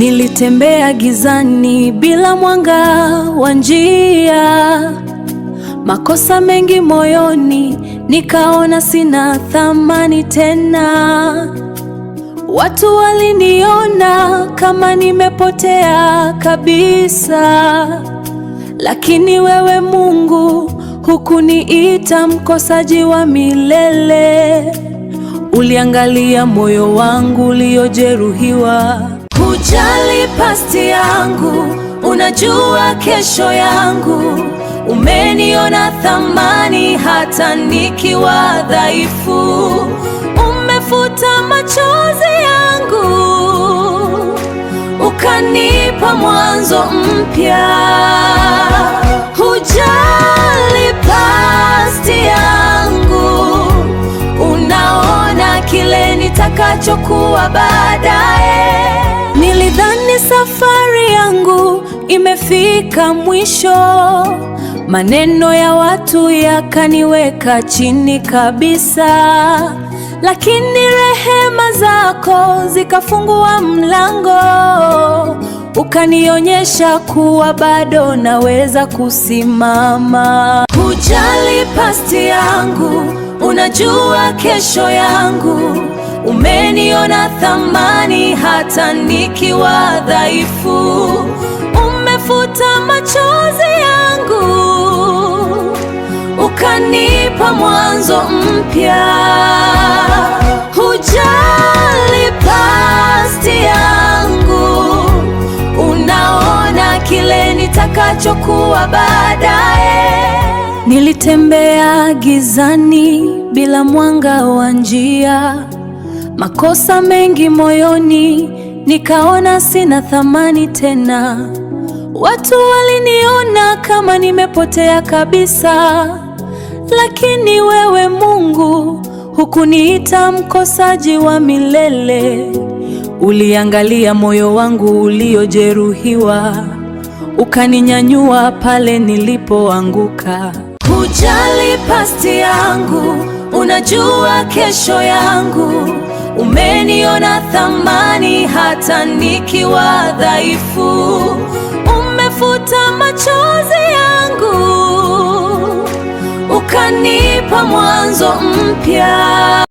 Nilitembea gizani bila mwanga wa njia, makosa mengi moyoni, nikaona sina thamani tena. Watu waliniona kama nimepotea kabisa, lakini wewe Mungu hukuniita mkosaji wa milele. Uliangalia moyo wangu uliojeruhiwa. Hujali pasti yangu, unajua kesho yangu. Umeniona thamani hata nikiwa dhaifu. Umefuta machozi yangu, ukanipa mwanzo mpya. Hujali pasti yangu, unaona kile nitakachokuwa baadaye. Nilidhani safari yangu imefika mwisho, maneno ya watu yakaniweka chini kabisa, lakini rehema zako zikafungua mlango, ukanionyesha kuwa bado naweza kusimama. Hujali pasti yangu, unajua kesho yangu. Umeniona thamani hata nikiwa dhaifu. Umefuta machozi yangu, ukanipa mwanzo mpya. Hujali pasti yangu, unaona kile nitakachokuwa baadaye. Nilitembea gizani bila mwanga wa njia, makosa mengi moyoni, nikaona sina thamani tena. Watu waliniona kama nimepotea kabisa, lakini wewe Mungu hukuniita mkosaji wa milele. Uliangalia moyo wangu uliojeruhiwa, ukaninyanyua pale nilipoanguka. Hujali pasti yangu, unajua kesho yangu. Umeniona thamani hata nikiwa dhaifu. Umefuta machozi yangu, ukanipa mwanzo mpya.